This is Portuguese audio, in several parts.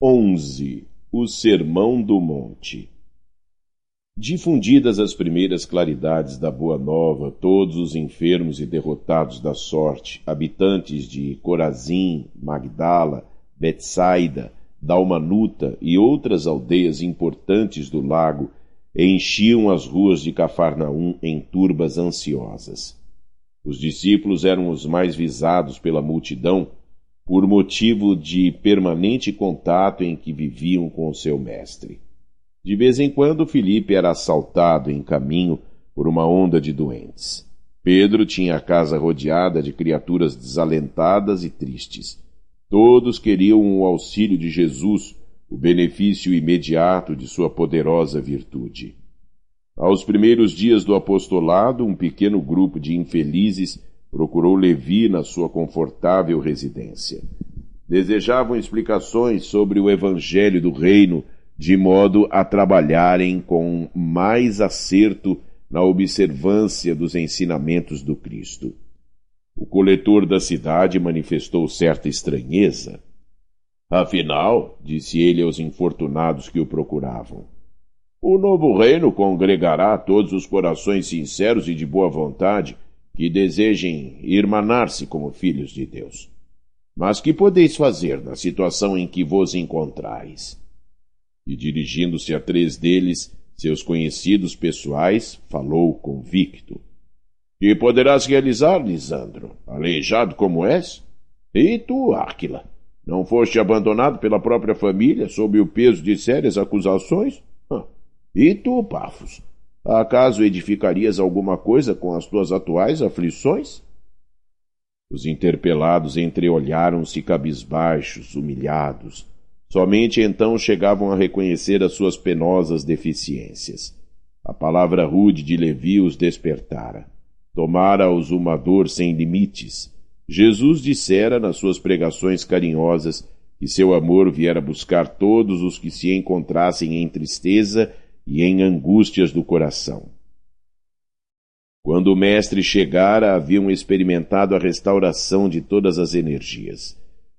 11. O Sermão do Monte. Difundidas as primeiras claridades da Boa Nova, todos os enfermos e derrotados da sorte, habitantes de Corazim, Magdala, Betsaida, Dalmanuta e outras aldeias importantes do lago, enchiam as ruas de Cafarnaum em turbas ansiosas. Os discípulos eram os mais visados pela multidão, por motivo de permanente contato em que viviam com o seu mestre. De vez em quando, Filipe era assaltado em caminho por uma onda de doentes. Pedro tinha a casa rodeada de criaturas desalentadas e tristes. Todos queriam o auxílio de Jesus, o benefício imediato de sua poderosa virtude. Aos primeiros dias do apostolado, um pequeno grupo de infelizes procurou Levi na sua confortável residência. Desejavam explicações sobre o evangelho do reino, de modo a trabalharem com mais acerto na observância dos ensinamentos do Cristo. O coletor da cidade manifestou certa estranheza. Afinal, disse ele aos infortunados que o procuravam, o novo reino congregará todos os corações sinceros e de boa vontade que desejem irmanar-se como filhos de Deus. Mas que podeis fazer na situação em que vos encontrais? E dirigindo-se a 3 deles, seus conhecidos pessoais, falou convicto. Que poderás realizar, Lisandro, aleijado como és? E tu, Áquila, não foste abandonado pela própria família sob o peso de sérias acusações? E tu, Pafos, acaso edificarias alguma coisa com as tuas atuais aflições? Os interpelados entreolharam-se cabisbaixos, humilhados. Somente então chegavam a reconhecer as suas penosas deficiências. A palavra rude de Levi os despertara. Tomara-os uma dor sem limites. Jesus dissera nas suas pregações carinhosas que seu amor viera buscar todos os que se encontrassem em tristeza e em angústias do coração. Quando o mestre chegara, haviam experimentado a restauração de todas as energias.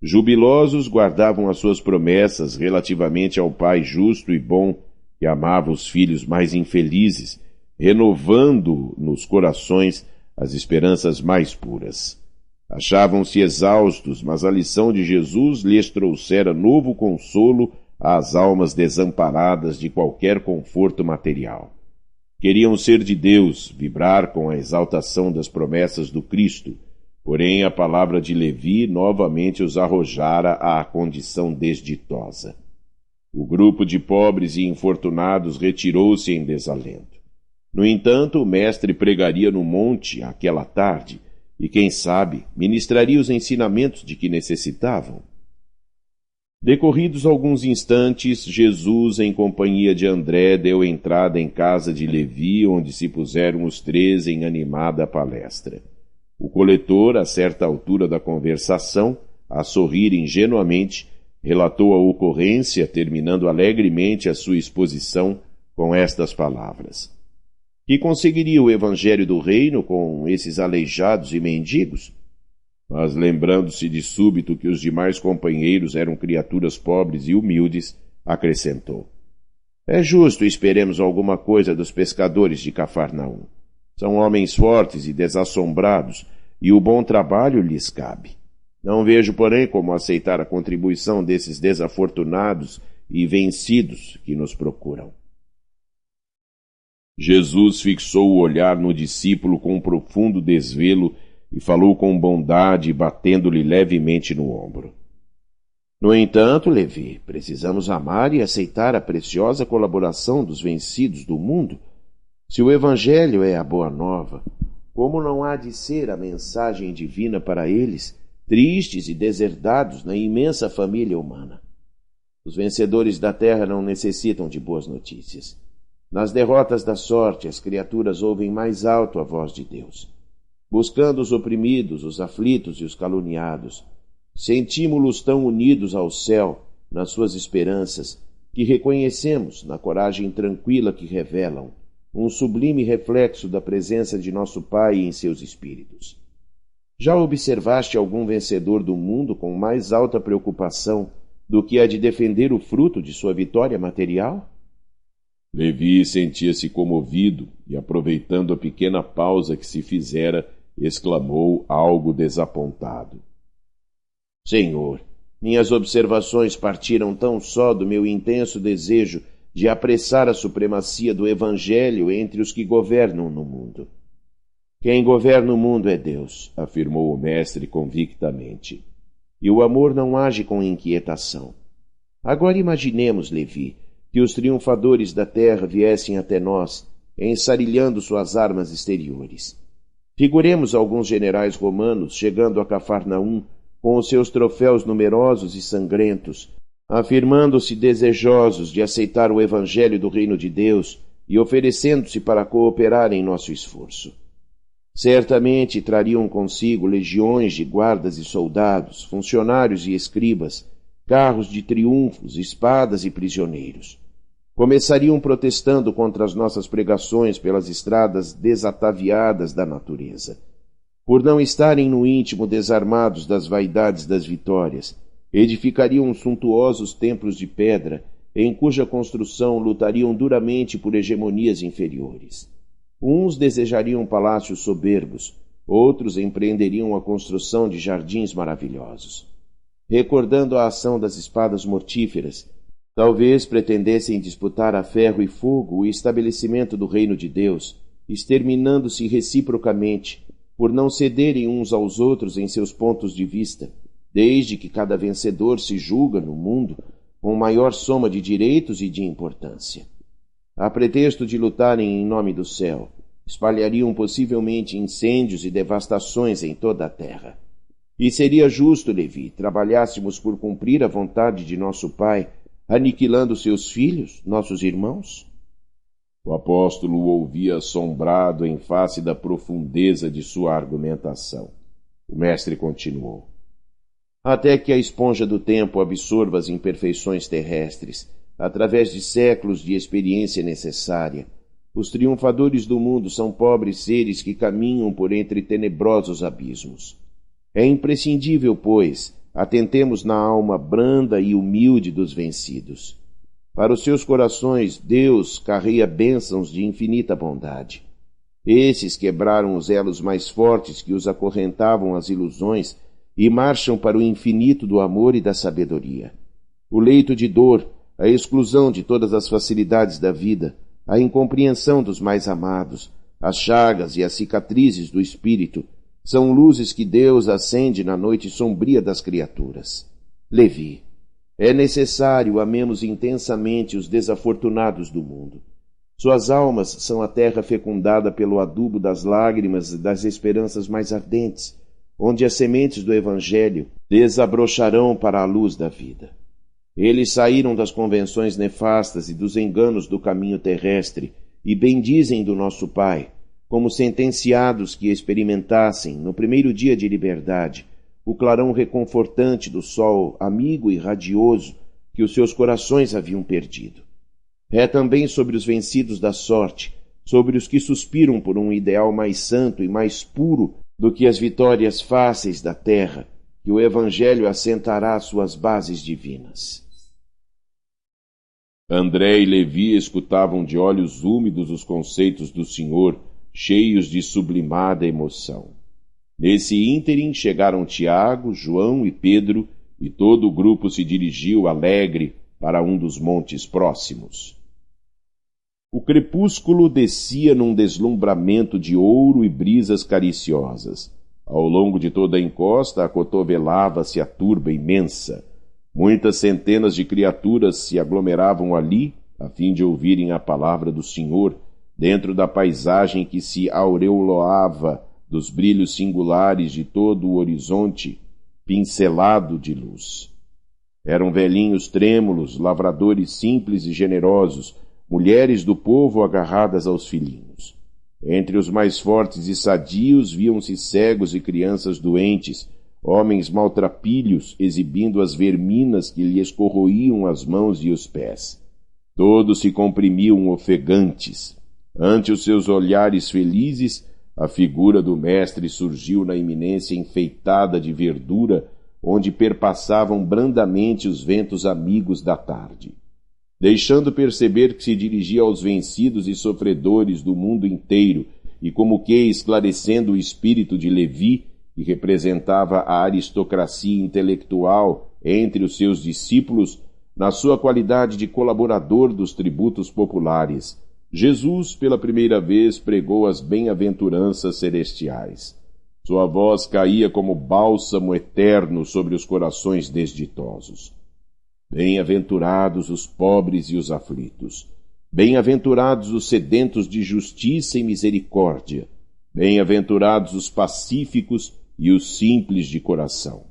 Jubilosos guardavam as suas promessas relativamente ao Pai justo e bom, que amava os filhos mais infelizes, renovando nos corações as esperanças mais puras. Achavam-se exaustos, mas a lição de Jesus lhes trouxera novo consolo às almas desamparadas de qualquer conforto material. Queriam ser de Deus, vibrar com a exaltação das promessas do Cristo, porém a palavra de Levi novamente os arrojara à condição desditosa. O grupo de pobres e infortunados retirou-se em desalento. No entanto, o mestre pregaria no monte aquela tarde e, quem sabe, ministraria os ensinamentos de que necessitavam. Decorridos alguns instantes, Jesus, em companhia de André, deu entrada em casa de Levi, onde se puseram os 3 em animada palestra. O coletor, a certa altura da conversação, a sorrir ingenuamente, relatou a ocorrência, terminando alegremente a sua exposição com estas palavras. Que conseguiria o evangelho do reino com esses aleijados e mendigos? Mas, lembrando-se de súbito que os demais companheiros eram criaturas pobres e humildes, acrescentou. É justo esperemos alguma coisa dos pescadores de Cafarnaum. São homens fortes e desassombrados, e o bom trabalho lhes cabe. Não vejo, porém, como aceitar a contribuição desses desafortunados e vencidos que nos procuram. Jesus fixou o olhar no discípulo com um profundo desvelo e falou com bondade, batendo-lhe levemente no ombro. No entanto, Levi, precisamos amar e aceitar a preciosa colaboração dos vencidos do mundo. Se o Evangelho é a boa nova, como não há de ser a mensagem divina para eles, tristes e deserdados na imensa família humana? Os vencedores da terra não necessitam de boas notícias. Nas derrotas da sorte, as criaturas ouvem mais alto a voz de Deus. Buscando os oprimidos, os aflitos e os caluniados, sentimos-los tão unidos ao céu, nas suas esperanças, que reconhecemos, na coragem tranquila que revelam, um sublime reflexo da presença de nosso Pai em seus espíritos. Já observaste algum vencedor do mundo com mais alta preocupação do que a de defender o fruto de sua vitória material? Levi sentia-se comovido e, aproveitando a pequena pausa que se fizera, exclamou algo desapontado. Senhor, minhas observações partiram tão só do meu intenso desejo de apressar a supremacia do Evangelho entre os que governam no mundo. Quem governa o mundo é Deus, afirmou o mestre convictamente. E o amor não age com inquietação. Agora imaginemos, Levi, que os triunfadores da terra viessem até nós, ensarilhando suas armas exteriores. Figuremos alguns generais romanos chegando a Cafarnaum com os seus troféus numerosos e sangrentos, afirmando-se desejosos de aceitar o evangelho do reino de Deus e oferecendo-se para cooperar em nosso esforço. Certamente trariam consigo legiões de guardas e soldados, funcionários e escribas, carros de triunfos, espadas e prisioneiros. Começariam protestando contra as nossas pregações pelas estradas desataviadas da natureza. Por não estarem no íntimo desarmados das vaidades das vitórias, edificariam suntuosos templos de pedra, em cuja construção lutariam duramente por hegemonias inferiores. Uns desejariam palácios soberbos, outros empreenderiam a construção de jardins maravilhosos. Recordando a ação das espadas mortíferas, talvez pretendessem disputar a ferro e fogo o estabelecimento do reino de Deus, exterminando-se reciprocamente, por não cederem uns aos outros em seus pontos de vista, desde que cada vencedor se julga no mundo com maior soma de direitos e de importância. A pretexto de lutarem em nome do céu, espalhariam possivelmente incêndios e devastações em toda a terra. E seria justo, Levi, trabalhássemos por cumprir a vontade de nosso Pai, aniquilando seus filhos, nossos irmãos? O apóstolo o ouvia assombrado em face da profundeza de sua argumentação. O mestre continuou. Até que a esponja do tempo absorva as imperfeições terrestres, através de séculos de experiência necessária, os triunfadores do mundo são pobres seres que caminham por entre tenebrosos abismos. É imprescindível, pois, atentemos na alma branda e humilde dos vencidos. Para os seus corações, Deus carrega bênçãos de infinita bondade. Esses quebraram os elos mais fortes que os acorrentavam às ilusões e marcham para o infinito do amor e da sabedoria. O leito de dor, a exclusão de todas as facilidades da vida, a incompreensão dos mais amados, as chagas e as cicatrizes do espírito, são luzes que Deus acende na noite sombria das criaturas. Levi, é necessário amemos intensamente os desafortunados do mundo. Suas almas são a terra fecundada pelo adubo das lágrimas e das esperanças mais ardentes, onde as sementes do Evangelho desabrocharão para a luz da vida. Eles saíram das convenções nefastas e dos enganos do caminho terrestre e bendizem do nosso Pai, como sentenciados que experimentassem, no primeiro dia de liberdade, o clarão reconfortante do sol amigo e radioso que os seus corações haviam perdido. É também sobre os vencidos da sorte, sobre os que suspiram por um ideal mais santo e mais puro do que as vitórias fáceis da terra, que o Evangelho assentará suas bases divinas. André e Levi escutavam de olhos úmidos os conceitos do Senhor, cheios de sublimada emoção. Nesse ínterim chegaram Tiago, João e Pedro, e todo o grupo se dirigiu alegre para um dos montes próximos. O crepúsculo descia num deslumbramento de ouro e brisas cariciosas. Ao longo de toda a encosta acotovelava-se a turba imensa. Muitas centenas de criaturas se aglomeravam ali, a fim de ouvirem a palavra do Senhor, dentro da paisagem que se aureolava dos brilhos singulares de todo o horizonte, pincelado de luz. Eram velhinhos trêmulos, lavradores simples e generosos, mulheres do povo agarradas aos filhinhos. Entre os mais fortes e sadios viam-se cegos e crianças doentes, homens maltrapilhos exibindo as verminas que lhes corroíam as mãos e os pés. Todos se comprimiam ofegantes. Ante os seus olhares felizes, a figura do mestre surgiu na iminência enfeitada de verdura, onde perpassavam brandamente os ventos amigos da tarde. Deixando perceber que se dirigia aos vencidos e sofredores do mundo inteiro, e como que esclarecendo o espírito de Levi, que representava a aristocracia intelectual entre os seus discípulos, na sua qualidade de colaborador dos tributos populares, Jesus, pela primeira vez, pregou as bem-aventuranças celestiais. Sua voz caía como bálsamo eterno sobre os corações desditosos. Bem-aventurados os pobres e os aflitos. Bem-aventurados os sedentos de justiça e misericórdia. Bem-aventurados os pacíficos e os simples de coração.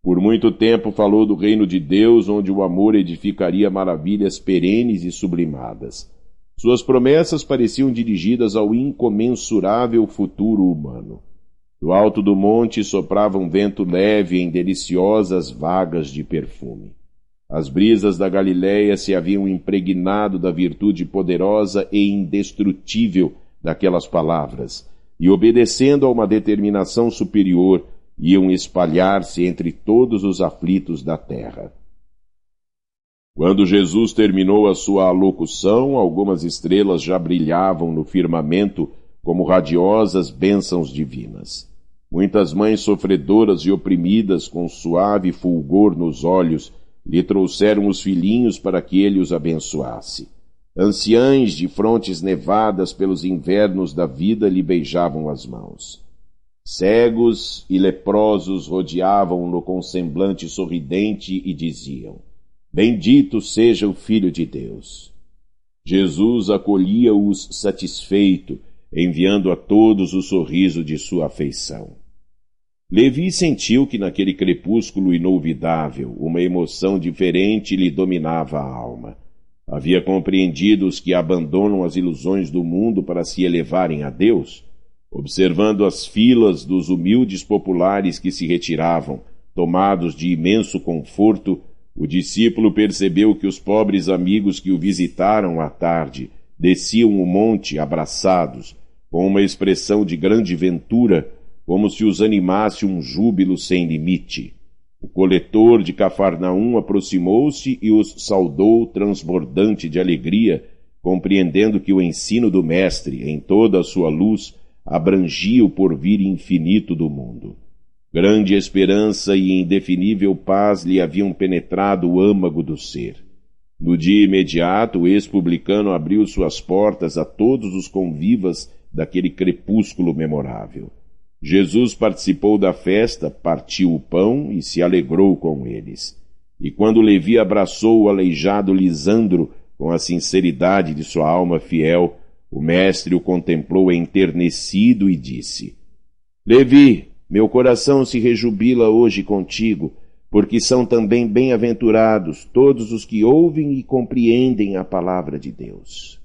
Por muito tempo falou do reino de Deus, onde o amor edificaria maravilhas perenes e sublimadas. Suas promessas pareciam dirigidas ao incomensurável futuro humano. Do alto do monte soprava um vento leve em deliciosas vagas de perfume. As brisas da Galiléia se haviam impregnado da virtude poderosa e indestrutível daquelas palavras, e, obedecendo a uma determinação superior, iam espalhar-se entre todos os aflitos da terra. Quando Jesus terminou a sua alocução, algumas estrelas já brilhavam no firmamento como radiosas bênçãos divinas. Muitas mães sofredoras e oprimidas, com suave fulgor nos olhos, lhe trouxeram os filhinhos para que ele os abençoasse. Anciães de frontes nevadas pelos invernos da vida lhe beijavam as mãos. Cegos e leprosos rodeavam-no com semblante sorridente e diziam: Bendito seja o Filho de Deus. Jesus acolhia-os satisfeito, enviando a todos o sorriso de sua afeição. Levi sentiu que naquele crepúsculo inolvidável uma emoção diferente lhe dominava a alma. Havia compreendido os que abandonam as ilusões do mundo para se elevarem a Deus. Observando as filas dos humildes populares que se retiravam, tomados de imenso conforto, o discípulo percebeu que os pobres amigos que o visitaram à tarde desciam o monte abraçados, com uma expressão de grande ventura, como se os animasse um júbilo sem limite. O coletor de Cafarnaum aproximou-se e os saudou transbordante de alegria, compreendendo que o ensino do Mestre, em toda a sua luz, abrangia o porvir infinito do mundo. Grande esperança e indefinível paz lhe haviam penetrado o âmago do ser. No dia imediato, o ex-publicano abriu suas portas a todos os convivas daquele crepúsculo memorável. Jesus participou da festa, partiu o pão e se alegrou com eles. E quando Levi abraçou o aleijado Lisandro com a sinceridade de sua alma fiel, o mestre o contemplou enternecido e disse: Levi, meu coração se rejubila hoje contigo, porque são também bem-aventurados todos os que ouvem e compreendem a palavra de Deus.